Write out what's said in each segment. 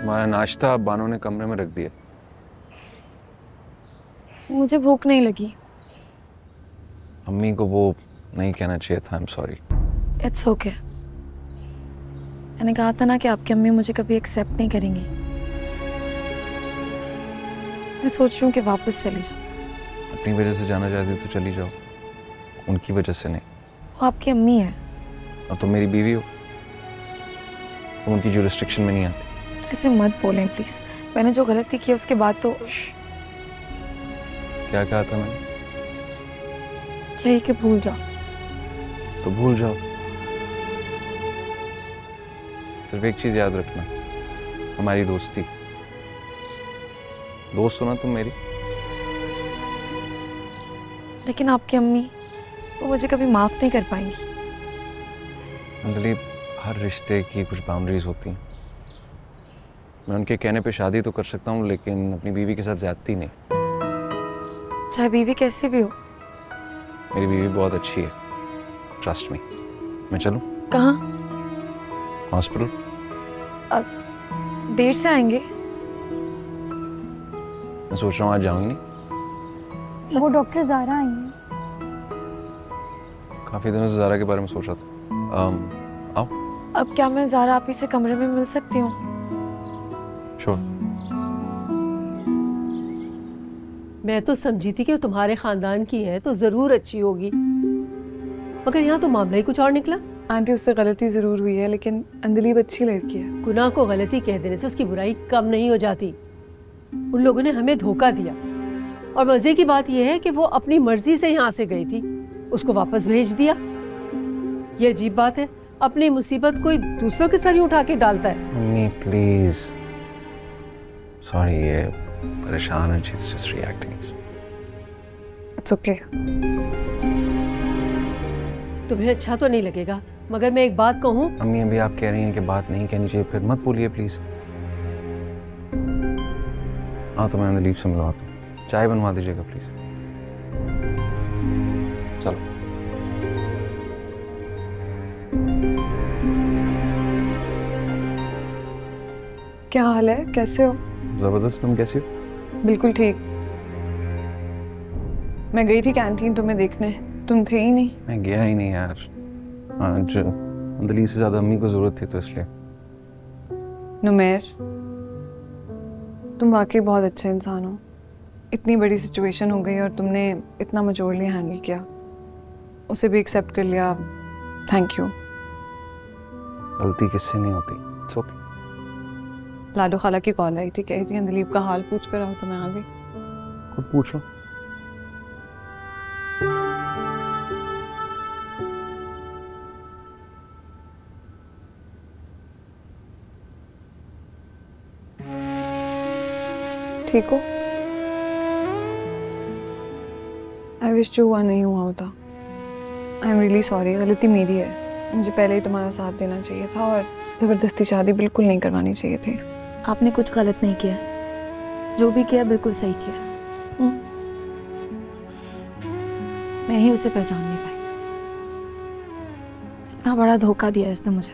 तुम्हारा नाश्ता बानो ने कमरे में रख दिया। मुझे भूख नहीं लगी। अम्मी को वो नहीं कहना चाहिए था। I am sorry. It's okay. मैंने कहा था ना कि आपकी अम्मी मुझे कभी एक्सेप्ट नहीं करेंगी। मैं सोच रही हूँ कि वापस चली जाऊँ। अपनी वजह से जाना चाहती हो तो चली जाओ, उनकी वजह से नहीं। वो आपकी अम्मी है। अब तुम मेरी बीवी हो, तुम उनकी जुरिस्डिक्शन में नहीं आती। ऐसे मत बोलें प्लीज। मैंने जो गलती की उसके बाद तो क्या कहा था मैंने? यही कि भूल जाओ। तो भूल जाओ। सिर्फ एक चीज याद रखना, हमारी दोस्ती। दोस्त हो ना तुम मेरी। लेकिन आपकी अम्मी वो मुझे कभी माफ नहीं कर पाएंगी। अंजलि, हर रिश्ते की कुछ बाउंड्रीज होती हैं। मैं उनके कहने पे शादी तो कर सकता हूँ, लेकिन अपनी बीवी के साथ ज्यादती नहीं। चाहे बीवी कैसी भी हो। मेरी बीवी बहुत अच्छी है, ट्रस्ट मी। मैं चलूँ? कहाँ? हॉस्पिटल। अब देर से आएंगे। मैं सोच रहा हूँ आज जाऊंगी नहीं। वो डॉक्टर ज़ारा आई हैं। काफी दिनों से ज़ारा के बारे में सोच रहा था। आओ। अब क्या मैं ज़ारा आप ही से कमरे में मिल सकती हूँ? श्योर। मैं तो समझी थी कि वो तुम्हारे खानदान की है तो जरूर अच्छी होगी, मगर यहाँ तो मामला ही कुछ और निकला। आंटी, उससे गलती जरूर हुई है, लेकिन अंजलि अच्छी लड़की है। गुनाह को गलती कह देने से उसकी बुराई कम नहीं हो जाती। उन लोगों ने हमें धोखा दिया, और मजे की बात यह है कि वो अपनी मर्जी से यहाँ से गई थी, उसको वापस भेज दिया। ये अजीब बात है, अपनी मुसीबत कोई दूसरों के सर ही उठा के डालता है। Mummy please. सॉरी, ये परेशान है। She is just reacting. It's okay. तुम्हें अच्छा तो नहीं लगेगा, मगर मैं एक बात कहूँ। अम्मी, अभी आप कह रही हैं कि बात नहीं कहनी चाहिए, फिर मत बोलिए प्लीज। हाँ, तो मैं अंदलीप से मिलवाता हूँ। चाय बनवा दीजिएगा प्लीज। चलो। क्या हाल है? कैसे हो? जबरदस्त। तुम कैसी हो? बिल्कुल ठीक। मैं गई थी कैंटीन तुम्हें देखने, तुम थे ही नहीं। मैं गया ही नहीं यार। आज अंदलीप से ज्यादा अम्मी को जरूरत थी, तो इसलिए। नुमेर, तुम वाकई बहुत अच्छे इंसान हो। इतनी बड़ी सिचुएशन हो गई और तुमने इतना मैच्योरली हैंडल किया, उसे भी एक्सेप्ट कर लिया। Thank you. गलती किससे नहीं होती। It's okay. लाडो खाला की कॉल आई थी, कही थी अंदलीप का हाल पूछ कर आओ, तो मैं आ गई। खुद पूछ लो। ठीक हो? आई विश जो हुआ नहीं हुआ होता। आई एम रियली सॉरी, गलती मेरी है। मुझे पहले ही तुम्हारा साथ देना चाहिए था और ज़बरदस्ती शादी बिल्कुल नहीं करवानी चाहिए थी। आपने कुछ गलत नहीं किया, जो भी किया बिल्कुल सही किया। मैं ही उसे पहचान नहीं पाई। इतना बड़ा धोखा दिया इसने मुझे।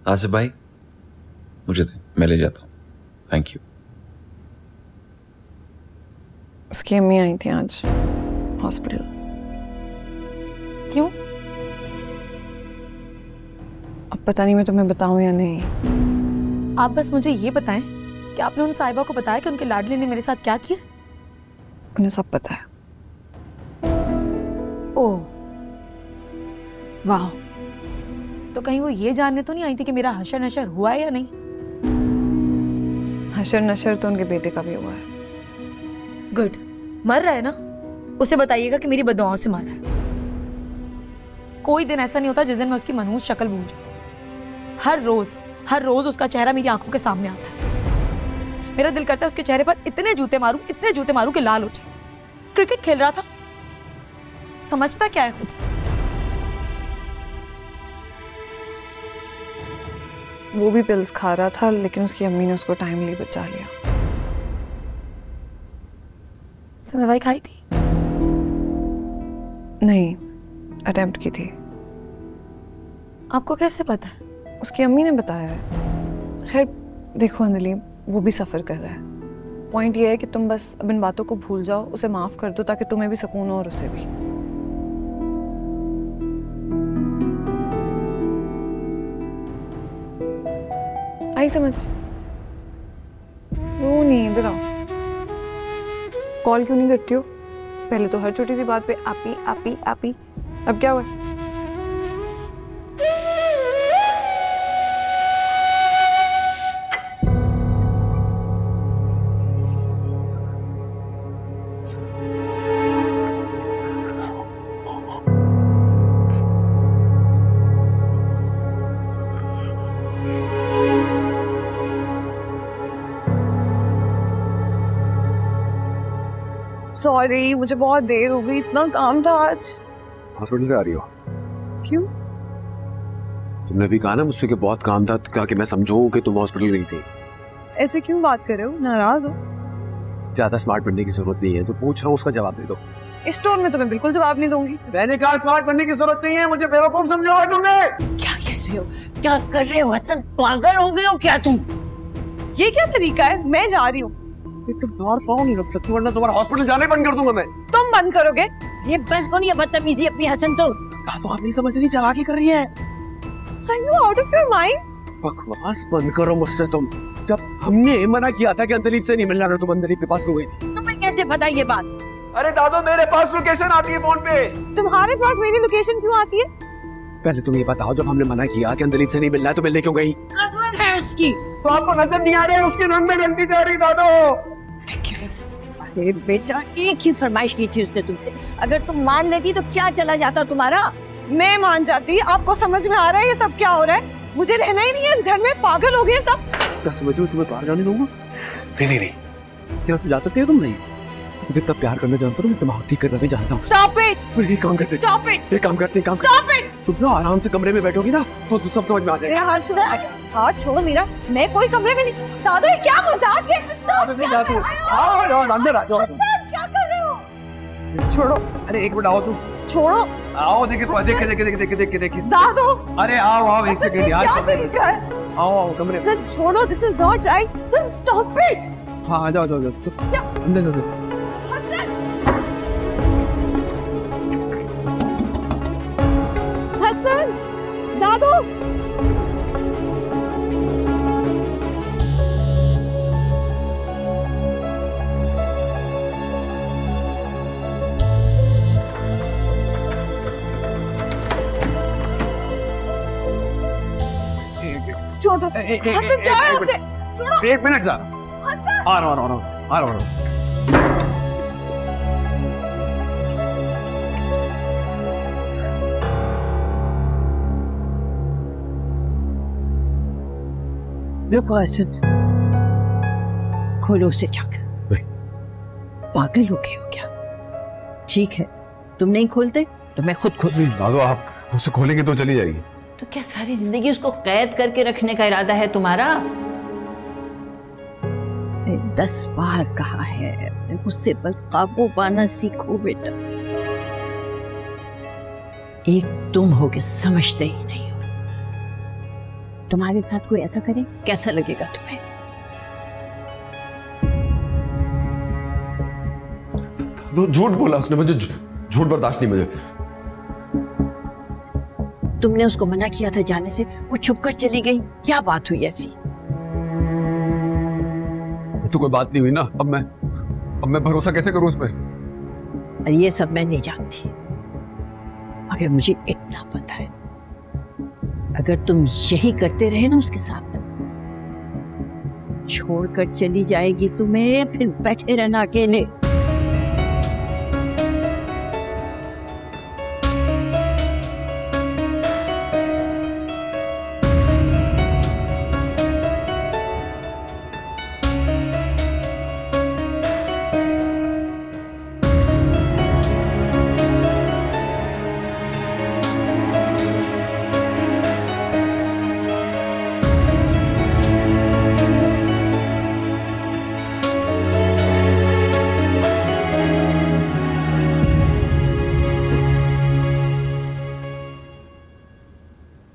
आसिफ भाई, मुझे दे, मैं ले जाता हूँ। Thank you. उसकी अम्मी आई थी आज हॉस्पिटल। क्यों? अब पता नहीं मैं तुम्हें बताऊं या नहीं। आप बस मुझे ये बताएं कि आपने उन साहिबा को बताया कि उनके लाडली ने मेरे साथ क्या किया? उन्हें सब पता है। ओह वाह, तो कहीं वो ये जानने तो नहीं आई थी कि मेरा हशर नशर हुआ है या नहीं? हशर नशर तो उनके बेटे का भी हुआ है। गुड। मर रहा है ना, उसे बताइएगा कि मेरी बददुआओं से मर रहा है। कोई दिन ऐसा नहीं होता जिस दिन मैं उसकी मनहूस शक्ल भूल जाऊं। हर रोज उसका चेहरा मेरी आंखों के सामने आता है। मेरा दिल करता है उसके चेहरे पर इतने जूते मारूं कि लाल हो जाए। क्रिकेट खेल रहा था, समझता क्या है खुद को? वो भी पिल्स खा रहा था, लेकिन उसकी अम्मी ने उसको टाइमली बचा लिया। उसने दवाई खाई थी? नहीं, अटेम्प्ट की थी। आपको कैसे पता है? उसकी अम्मी ने बताया है। खैर देखो अंजलि, वो भी सफ़र कर रहा है। पॉइंट ये है कि तुम बस अब इन बातों को भूल जाओ, उसे माफ़ कर दो ताकि तुम्हें भी सुकून हो और उसे भी। आई समझ? रो नहीं, इधर आओ। कॉल क्यों नहीं करती हो? पहले तो हर छोटी सी बात पे आपी आपी आपी, अब क्या हुआ? सॉरी, मुझे बहुत देर हो गई, इतना काम था आज। हॉस्पिटल से आ रही हो? क्यों? तुमने भी कहा ना मुझसे कि बहुत काम था, तो कहा कि मैं समझूं कि तुम हॉस्पिटल गई थी। ऐसे क्यों बात कर रहे हो? नाराज हो? ज्यादा स्मार्ट बनने की जरूरत नहीं है, जो पूछ रहा हूँ उसका जवाब दे दो। इस टोन में तो मैं बिल्कुल जवाब नहीं दूंगी। मैंने कहा स्मार्ट बनने की जरूरत नहीं है, मुझे बेवकूफ समझा तुमने। क्या कह रहे हो? क्या कर रहे हो हसन? पागल हो गए हो क्या तुम? ये क्या तरीका है? मैं जा रही हूँ। तुम बाहर पाँव नहीं रख सकती, वरना तुम्हारा हॉस्पिटल जाने बंद कर दूंगा मैं। तुम बंद करोगे? ये बस कौन ये बदतमीजी अपनी हसन तो आप नहीं समझ रही, चालाकी कर रही है। Are you out of your mind? बकवास बंद करो मुझसे तुम। जब हमने मना किया था कि अंतरीप से नहीं मिलना, तो तुम अंतरीप के पास क्यों गई थी? तुम्हें कैसे पता ये बात? अरे दादो, मेरे पास लोकेशन आती है फोन पे। तुम्हारे पास मेरी लोकेशन क्यों आती है? पहले तुम ये बताओ, जब हमने मना किया कि अंतरीप से नहीं मिलना है तो मिलने क्यों गई? कजन है उसकी। तो आपको नजर नहीं आ रहा है उसके रंग में गलती जा रही दादो? अरे बेटा, एक ही फरमाइश की थी उसने तुमसे, अगर तुम मान लेती तो क्या चला जाता तुम्हारा? मैं मान जाती। आपको समझ में आ रहा है ये सब क्या हो रहा है? मुझे रहना ही नहीं है इस घर में, पागल हो गए सब। 10 बजे तुम्हें बाहर जाने दूंगा? नहीं, क्या जा सकते हो तुम? नहीं, जितना प्यार करना जानता हूँ, मैं दिमाग ठीक करना भी जानता हूँ। Stop it! एक काम करते, Stop it! एक काम करते, Stop it! तुम ना आराम से कमरे में बैठोगी ना तो सब समझ में आ जाएगा। मेरा हाथ से हाथ छोड़ो मेरा, मैं कोई कमरे में नहीं। दादू ये क्या मजाक है? आओ अंदर आ जाओ। क्या कर रहे हो? छोड़ो। अरे एक मिनट आओ तुम। छोड़ो। आओ, देखिए। दादू। अरे आओ एक सेकंड यार। क्या तरीका है? आओ कमरे में। छोड़ो, this is not right. Stop it. हाँ, आ जाओ अंदर। हसन, दादू। छोड़ो। हसन जाओ यहाँ से। छोड़ो। एक मिनट जा। आ रहा हूँ। रुको हसन, खोलो उसे जाकर। नहीं। पागल हो गए हो क्या? ठीक है, तुम नहीं खोलते तो मैं खुद खोल। दादो, आप उसे खोलेंगे तो चली जाएगी। तो क्या सारी जिंदगी उसको कैद करके रखने का इरादा है तुम्हारा? 10 बार कहा है, अपने गुस्से पर काबू पाना सीखो बेटा। एक तुम हो के समझते ही नहीं हो। तुम्हारे साथ कोई ऐसा करे कैसा लगेगा तुम्हें? तो झूठ बोला उसने, मुझे झूठ बर्दाश्त नहीं। मुझे तुमने उसको मना किया था जाने से, वो छुपकर चली गई, क्या बात हुई ऐसी? तो कोई बात नहीं हुई ना। अब मैं भरोसा कैसे करूं उस पे? और ये सब मैं नहीं जानती, मगर मुझे इतना पता है, अगर तुम यही करते रहे ना उसके साथ, छोड़कर चली जाएगी तुम्हें, फिर बैठे रहना अकेले।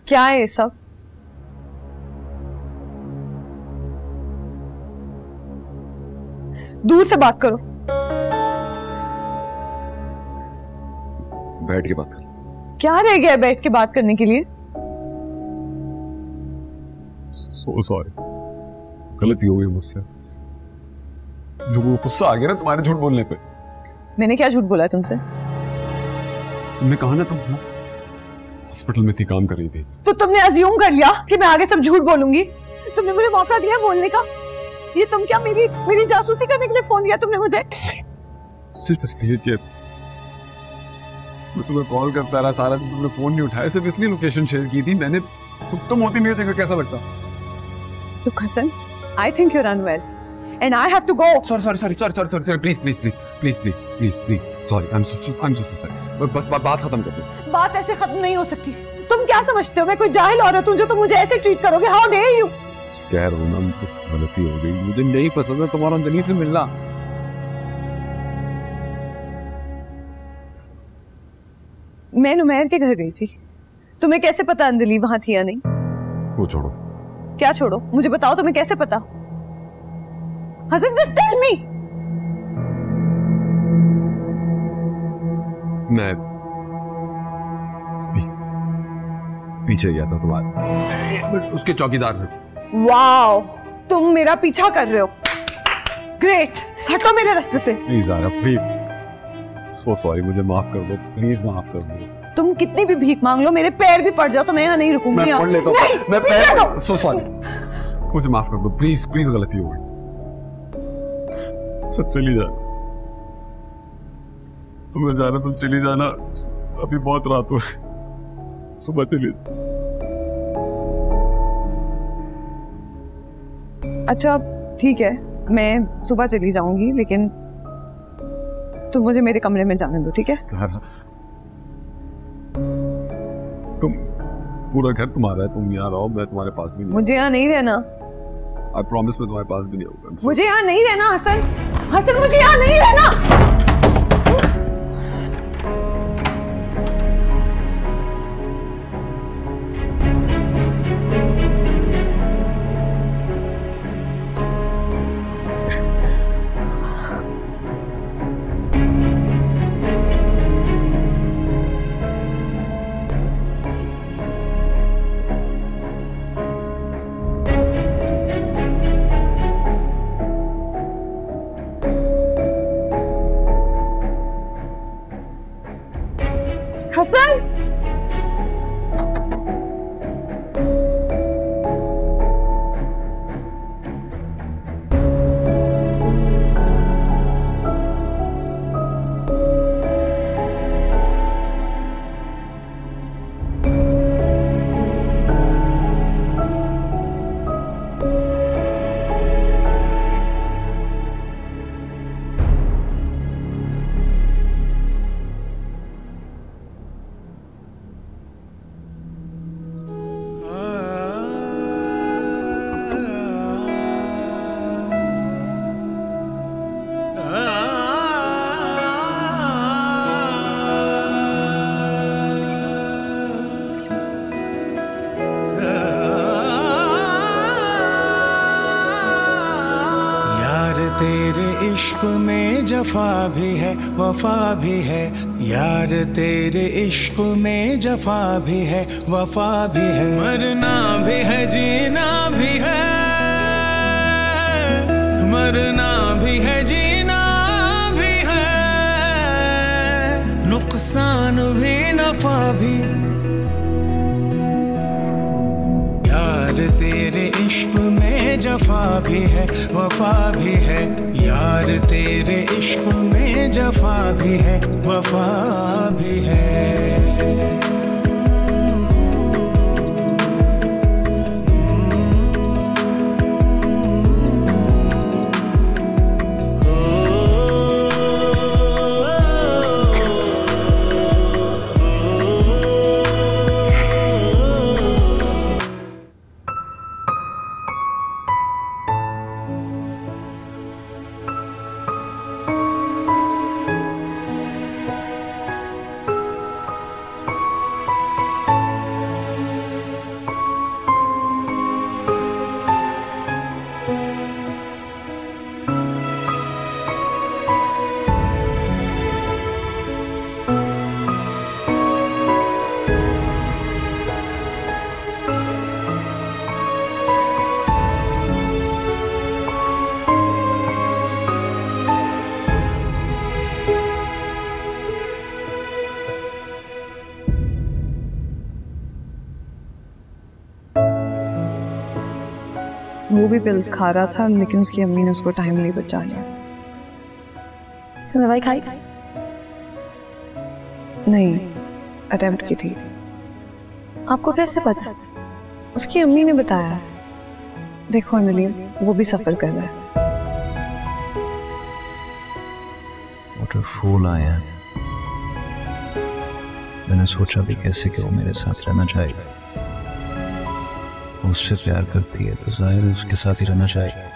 क्या है ये सब? दूर से बात करो। बैठ के बात कर। क्या रह गया है बैठ के बात करने के लिए? सो सॉरी, गलती हो गई मुझसे। जो वो गुस्सा आ गया ना तुम्हारे झूठ बोलने पे। मैंने क्या झूठ बोला है तुमसे? तुमने कहा ना तुम हॉस्पिटल में थी, काम कर रही थी। तो तुमने अज्यूम कर लिया कि मैं आगे सब झूठ बोलूंगी। तुमने मुझे मौका दिया बोलने का। ये तुम क्या मेरी जासूसी करने के लिए फोन दिया तुमने मुझे? सिर्फ इसलिए कि मैं तुम्हें कॉल करता रहा सारा दिन, तुमने फोन नहीं उठाया। सिर्फ इसलिए लोकेशन शेयर की थी मैंने। तुम होती नहीं देखा कैसा लगता। Look, Hassan, I think you're unwell, and I have to go. Sorry. Please. Sorry. I'm so sorry. बस बात खत्म कर दो। बात ऐसे खत्म नहीं हो सकती। तुम क्या समझते हो मैं कोई जाहिल औरत हूँ जो तुम मुझे ऐसे ट्रीट करोगे? How dare you? कह रहा हूँ ना, कुछ गलती हो गई। मुझे नहीं पसंद है तुम्हारा अंजलि से मिलना। मैं नुमैर के घर गई थी। तुम्हें कैसे पता अंजलि वहां थी या नहीं? वो छोड़ो। क्या छोड़ो? मुझे बताओ तुम्हें कैसे पता? Hasan, just tell me. मैं पीछे गया था तुम्हारे, उसके चौकीदार ने। वाओ, तुम मेरा पीछा कर रहे हो। ग्रेट, हटो मेरे रास्ते से। प्लीज आरा, प्लीज। सो सॉरी, मुझे माफ कर दो, प्लीज माफ कर दो। तुम कितनी भी भीख मांग लो, मेरे पैर भी पड़ जाओ तो मैं यहाँ नहीं रुकूंगी। मैं पढ़ लेता हूँ। मैं पैर। सो सॉरी, मुझे माफ कर दो, प्लीज प्लीज, गलती हो गई। चली जा, तुम्हें जाना, तुम चली जाना। अभी बहुत रात हो रही, सुबह चली। अच्छा ठीक है, मैं सुबह चली जाऊंगी, लेकिन तुम मुझे मेरे कमरे में जाने दो, ठीक है? तुम, पूरा घर तुम्हारा है, तुम यहाँ रहो, मैं तुम्हारे पास भी नहीं। मुझे यहाँ नहीं रहना। I promise मैं तुम्हारे पास भी नहीं आऊंगा। मुझे यहाँ नहीं रहना हसन। हसन, मुझे यहाँ नहीं रहना। हसन, तेरे इश्क में जफा भी है वफा भी है यार, तेरे इश्क में जफा भी है वफा भी है, मरना भी है जीना भी है, मरना भी है जीना भी है, नुकसान भी नफा भी। यार तेरे इश्क में जफा भी है वफा भी है यार, तेरे इश्क में जफा भी है वफा भी है। वो भी पिल्स खा रहा था, लेकिन उसकी अम्मी ने उसको टाइमली बचा लिया। उसने दवाई खाई? नहीं, अटेम्प्ट की थी। आपको कैसे पता? उसकी अम्मी ने बताया। देखो अनली, वो भी सफर कर रहा है। What a fool I am. मैंने सोचा भी कैसे कि वो मेरे साथ रहना चाहेगी। वो उससे प्यार करती है तो जाहिर है उसके साथ ही रहना चाहेगी।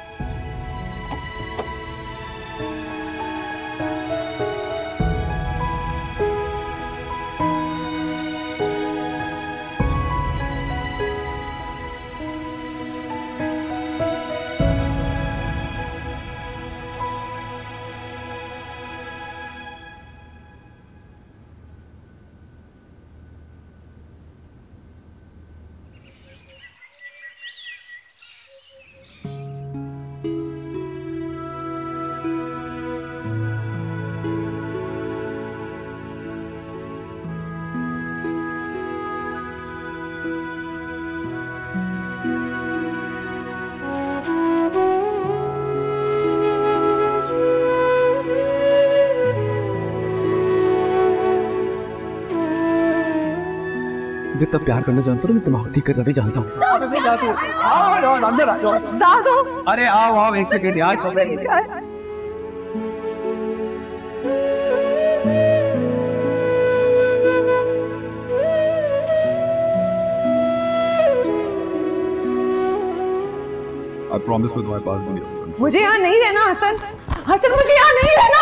जितना प्यार करना जानता हूँ मैं दिमाग ठीक करना भी जानता हूँ। अरे आओ आओ, एक सेकेंड यार। I promise मैं तुम्हारे पास नहीं आऊंगा। मुझे यहाँ नहीं रहना हसन, हसन मुझे यहाँ नहीं रहना।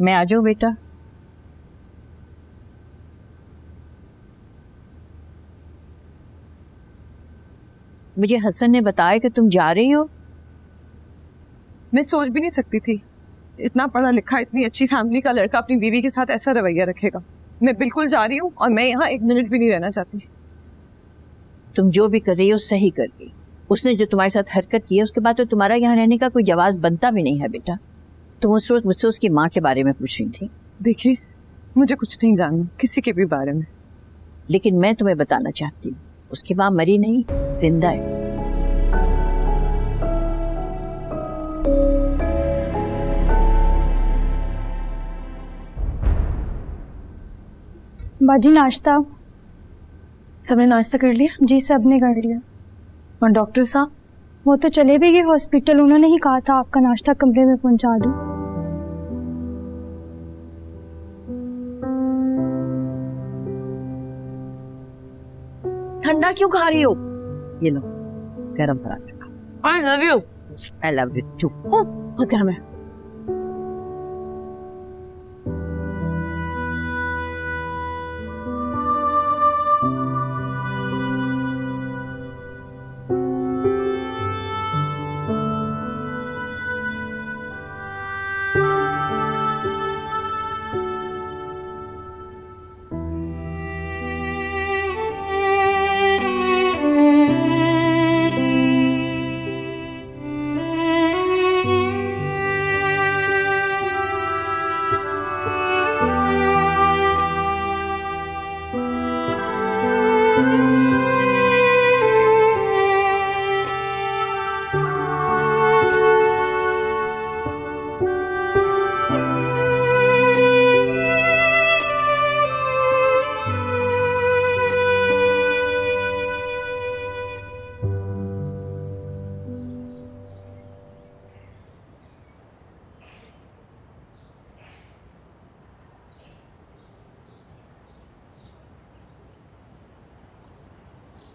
मैं आ जाऊं बेटा? मुझे हसन ने बताया कि तुम जा रही हो। मैं सोच भी नहीं सकती थी इतना पढ़ा लिखा, इतनी अच्छी फैमिली का लड़का अपनी बीवी के साथ ऐसा रवैया रखेगा। मैं बिल्कुल जा रही हूँ और मैं यहाँ एक मिनट भी नहीं रहना चाहती। तुम जो भी कर रही हो सही कर रही हो। उसने जो तुम्हारे साथ हरकत की है उसके बाद तो तुम्हारा यहाँ रहने का कोई जवाब बनता भी नहीं है बेटा। तुम उस रोज मुझसे उसकी माँ के बारे में पूछ रही थी। देखिए, मुझे कुछ नहीं जानना किसी के भी बारे में, लेकिन मैं तुम्हें बताना चाहती हूँ उसकी माँ मरी नहीं, जिंदा है। बाजी नाश्ता। सबने नाश्ता कर लिया? जी सबने कर लिया। और डॉक्टर साहब? वो तो चले भी गए हॉस्पिटल, उन्होंने ही कहा था आपका नाश्ता कमरे में पहुंचा दूं। ठंडा क्यों खा रही हो? ये लो गरम paratha. I love you. I love you too. बहुत गरम है।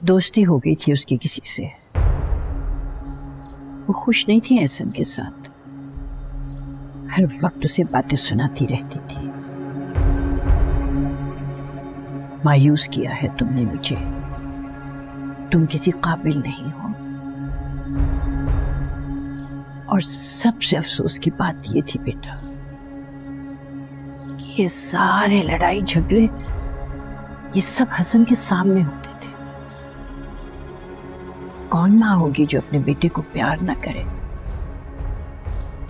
दोस्ती हो गई थी उसकी किसी से। वो खुश नहीं थी एहसन के साथ, हर वक्त उसे बातें सुनाती रहती थी। मायूस किया है तुमने मुझे, तुम किसी काबिल नहीं हो। और सबसे अफसोस की बात ये थी बेटा कि ये सारे लड़ाई झगड़े ये सब हसन के सामने होते थे। कौन माँ होगी जो अपने बेटे को प्यार ना करे?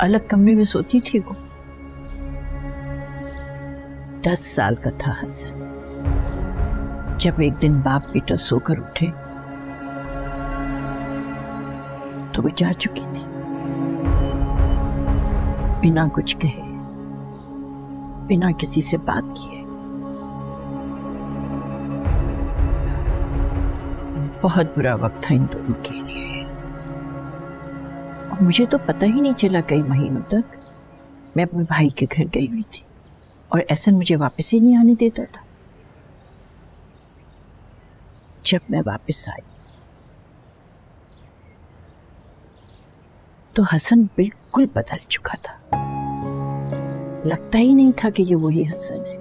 अलग कमरे में सोती थी वो। 10 साल का था हसन जब एक दिन बाप बेटा सोकर उठे तो वो जा चुकी थी, बिना कुछ कहे, बिना किसी से बात किए। बहुत बुरा वक्त था इन दोनों के लिए, और मुझे तो पता ही नहीं चला कई महीनों तक। मैं अपने भाई के घर गई हुई थी और एहसन मुझे वापस ही नहीं आने देता था। जब मैं वापस आई तो हसन बिल्कुल बदल चुका था। लगता ही नहीं था कि ये वही हसन है।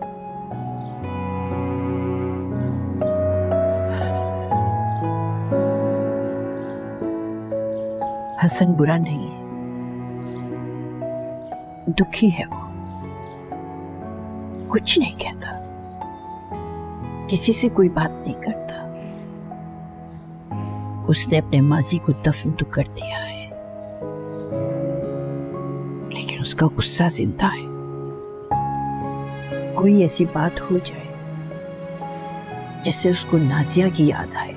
हसन बुरा नहीं है, दुखी है वो, कुछ नहीं कहता, किसी से कोई बात नहीं करता। उसने अपने माजी को दफन तो कर दिया है, लेकिन उसका गुस्सा जिंदा है। कोई ऐसी बात हो जाए जिससे उसको नाजिया की याद आए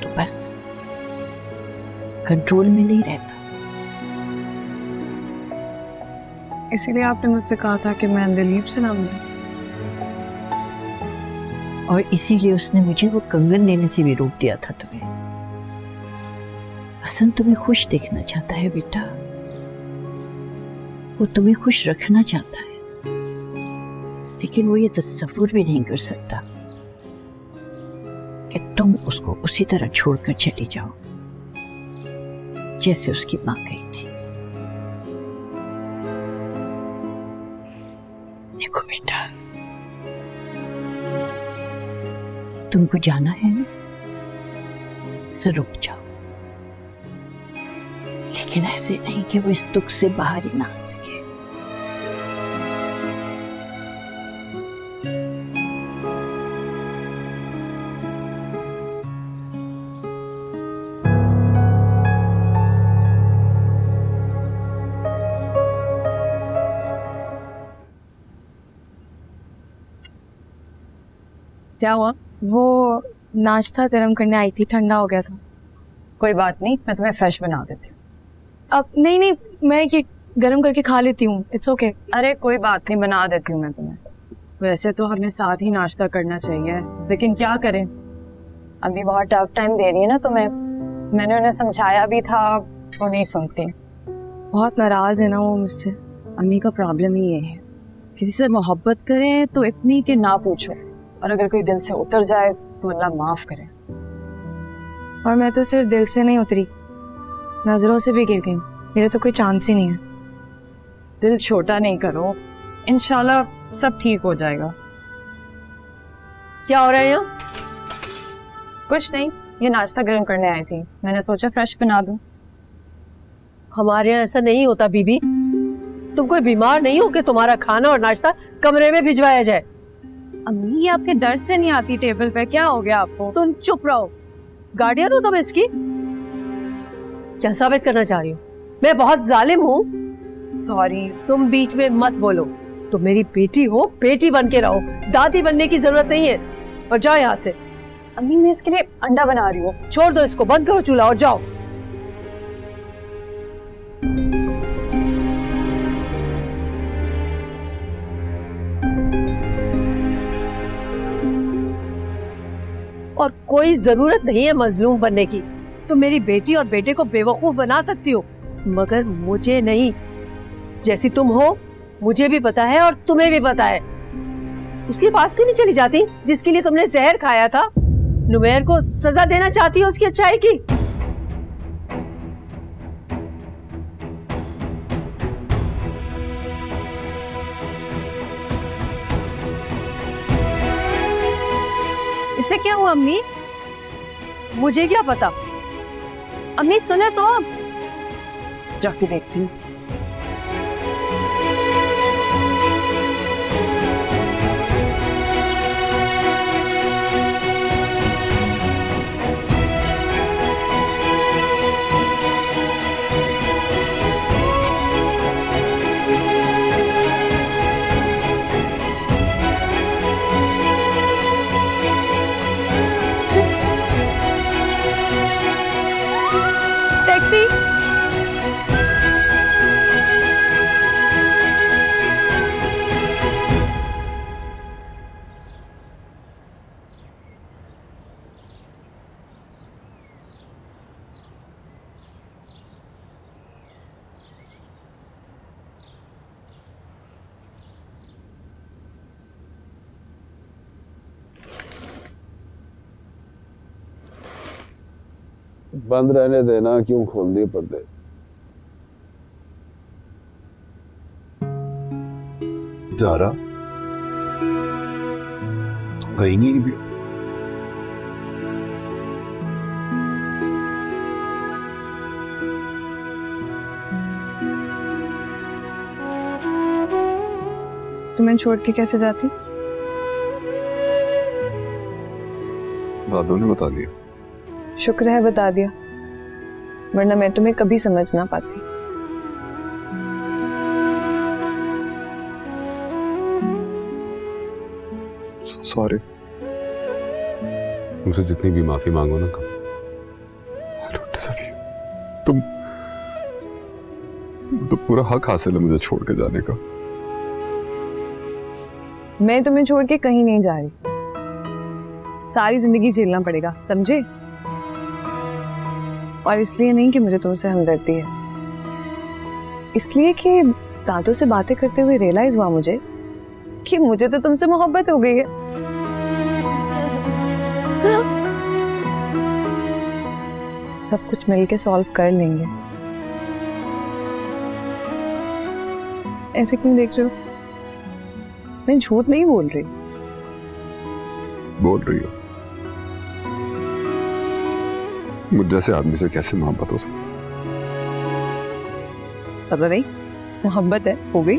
तो बस कंट्रोल में नहीं रहता। इसीलिए आपने मुझसे कहा था कि मैं दिलीप से नाम लूं। और इसीलिए उसने मुझे वो कंगन देने से भी रोक दिया था तुम्हें। हसन तुम्हें खुश देखना चाहता है बेटा, वो तुम्हें खुश रखना चाहता है, लेकिन वो ये तस्वुर भी नहीं कर सकता कि तुम उसको उसी तरह छोड़कर चली जाओ जैसे उसकी मां गई थी। देखो बेटा, तुमको जाना है ना, सो रुक जाओ, लेकिन ऐसे नहीं कि वो इस दुख से बाहर ही ना आ सके। क्या हुआ? वो नाश्ता गर्म करने आई थी, ठंडा हो गया था। कोई बात नहीं, मैं तुम्हें फ्रेश बना देती हूँ। अब नहीं, मैं ये गर्म करके खा लेती हूँ, इट्स ओके। अरे कोई बात नहीं, बना देती हूँ मैं तुम्हें। वैसे तो हमें साथ ही नाश्ता करना चाहिए, लेकिन क्या करें, अभी बहुत टफ टाइम दे रही है ना तुम्हें। मैंने उन्हें समझाया भी था, वो नहीं सुनती। बहुत नाराज है ना वो मुझसे। अम्मी का प्रॉब्लम ही ये है, किसी से मोहब्बत करें तो इतनी कि ना पूछो, और अगर कोई दिल से उतर जाए तो अल्लाह माफ करे। और मैं तो सिर्फ दिल से नहीं उतरी, नजरों से भी गिर गई। मेरा तो कोई चांस ही नहीं है। दिल छोटा नहीं करो, इंशाल्लाह सब ठीक हो जाएगा। क्या हो रहा है यहाँ? कुछ नहीं, ये नाश्ता गर्म करने आई थी, मैंने सोचा फ्रेश बना दूं। हमारे यहाँ ऐसा नहीं होता बीबी। तुम कोई बीमार नहीं हो कि तुम्हारा खाना और नाश्ता कमरे में भिजवाया जाए? अम्मी ये आपके डर से नहीं आती टेबल पे, क्या हो गया आपको? तुम चुप रहो, गार्डियन हो तुम इसकी। क्या साबित करना चाह रही हो? मैं बहुत जालिम हूँ? सॉरी। तुम बीच में मत बोलो, तुम मेरी बेटी हो, बेटी बन के रहो, दादी बनने की जरूरत नहीं है। और जाओ यहाँ से। अम्मी मैं इसके लिए अंडा बना रही हूँ। छोड़ दो इसको, बंद करो चूल्हा और जाओ। और कोई जरूरत नहीं है मजलूम बनने की। तुम मेरी बेटी और बेटे को बेवकूफ बना सकती हो, मगर मुझे नहीं। जैसी तुम हो मुझे भी पता है और तुम्हें भी पता है। उसके पास क्यों नहीं चली जाती जिसके लिए तुमने जहर खाया था? नुमैर को सजा देना चाहती हो उसकी अच्छाई की? इससे क्या हुआ अम्मी? मुझे क्या पता। अम्मी सुने तो, जाके देखती हूँ। टैक्सी। बंद रहने देना, क्यों खोल दिए पर्दे? ज़ारा गई नहीं भी। तुम्हें छोड़ के कैसे जाती? दादू ने बता दिया। शुक्र है बता दिया, वरना मैं तुम्हें कभी समझ ना पाती। सॉरी, मुझसे जितनी भी माफी मांगो ना कम। तुम तो पूरा हक हासिल है मुझे छोड़ के जाने का। मैं तुम्हें छोड़ के कहीं नहीं जा रही, सारी जिंदगी झेलना पड़ेगा, समझे? और इसलिए नहीं कि मुझे तुमसे हमदर्दी है, इसलिए कि दादू से बातें करते हुए रियलाइज हुआ मुझे कि मुझे तो तुमसे मोहब्बत हो गई है। सब कुछ मिलके सॉल्व कर लेंगे। ऐसे क्यों देख रहे हो? मैं झूठ नहीं बोल रही। बोल रही हो? मुझ जैसे आदमी से कैसे मोहब्बत हो सकती? पता नहीं, मोहब्बत है, हो गई।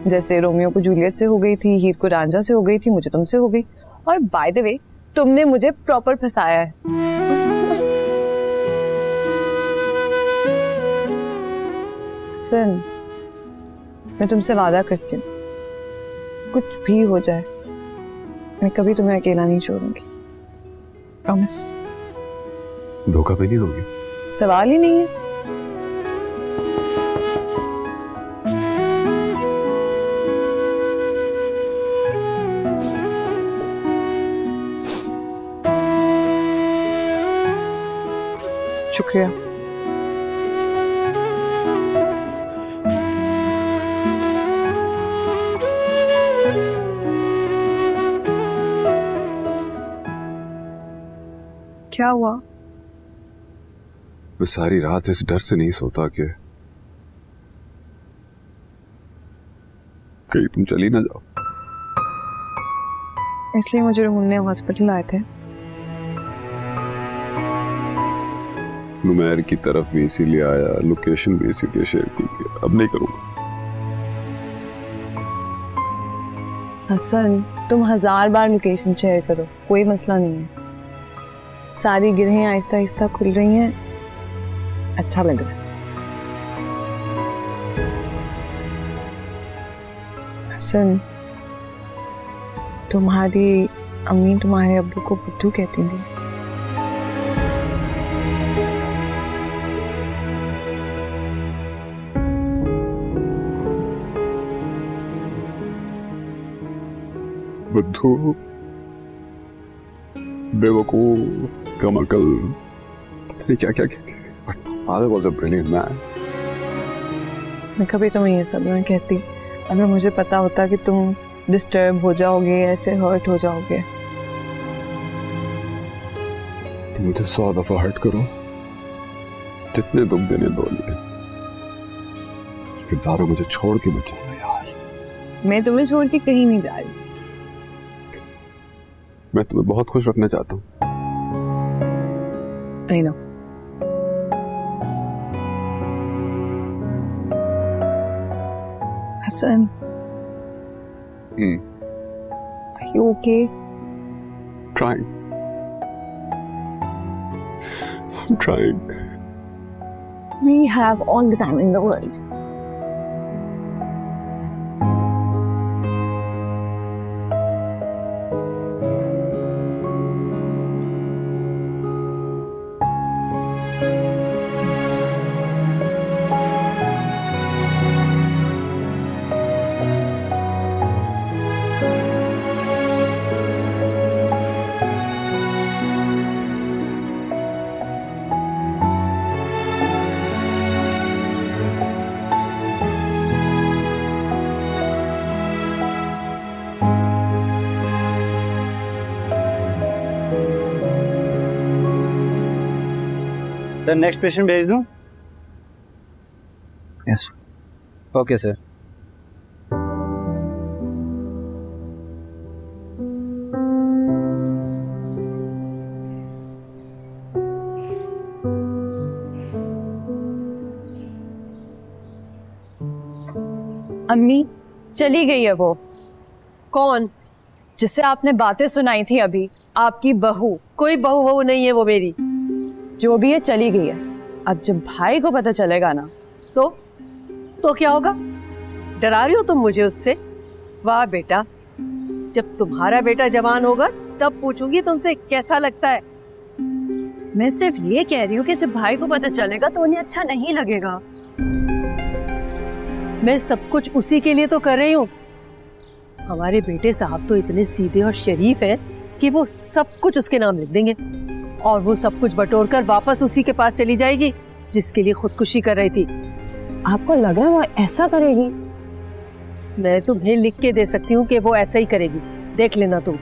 जैसे रोमियो को जूलियट से हो गई थी, हीर को रांझा से हो गई थी, मुझे तुमसे हो गई। और बाय द वे, तुमने मुझे प्रॉपर फंसाया है। सुन, मैं तुमसे वादा करती हूँ, कुछ भी हो जाए मैं कभी तुम्हें अकेला नहीं छोड़ूंगी। प्रॉमिस। धोखा भी नहीं दोगी? सवाल ही नहीं है। शुक्रिया। क्या हुआ? मैं सारी रात इस डर से नहीं सोता कि कहीं तुम चली ना जाओ। इसलिए मुझे ढूंढने हॉस्पिटल आए थे। नुमैर की तरफ भी इसीलिए आया, लोकेशन भी इसीलिए शेयर की थी। अब नहीं करूंगा। हसन, तुम 1000 बार लोकेशन शेयर करो, कोई मसला नहीं है। सारी गिरहें आहिस्ता आहिस्ता खुल रही हैं, अच्छा लग रहा है। हसन, तुम्हारी अम्मी तुम्हारे अब्बू को बुद्धू कहती थी। बुद्धू, बेवकूफ, कमअकल, पता नहीं क्या क्या कहती थी। But my father was a brilliant man. मैं कभी तुम्हें ये सब नहीं कहती। अगर मुझे पता होता कि तुम डिस्टर्ब हो जाओगे, ऐसे हर्ट हो जाओगे। तुम मुझे 100 दफा हर्ट करो, जितने दुख देने दो नहीं, लेकिन ज़ारा मुझे छोड़ के मत जाना यार। मैं तुम्हें छोड़ के कहीं नहीं जा रही। मैं तुम्हें बहुत खुश रखना चाहता हूँ। I know. Hassan. Are you okay? Trying. I'm trying. We have all the time in the world. Sir next patient भेज दूं? यस। Okay sir. अम्मी चली गई है वो। कौन? जिससे आपने बातें सुनाई थी अभी, आपकी बहू। कोई बहू वहू नहीं है वो मेरी। जो भी है चली गई है। अब जब भाई को पता चलेगा ना तो क्या होगा? डरा रही हो तुम मुझे उससे? वाह बेटा, जब तुम्हारा बेटा जवान होगा तब पूछूंगी तुमसे कैसा लगता है। मैं सिर्फ ये कह रही हूँ कि जब भाई को पता चलेगा तो उन्हें अच्छा नहीं लगेगा। मैं सब कुछ उसी के लिए तो कर रही हूँ। हमारे बेटे साहब तो इतने सीधे और शरीफ हैं कि वो सब कुछ उसके नाम लिख देंगे और वो सब कुछ बटोरकर वापस उसी के पास चली जाएगी जिसके लिए खुदकुशी कर रही थी। आपको लग रहा है वो ऐसा करेगी? मैं तुम्हें लिख के दे सकती हूँ कि वो ऐसा ही करेगी, देख लेना तुम।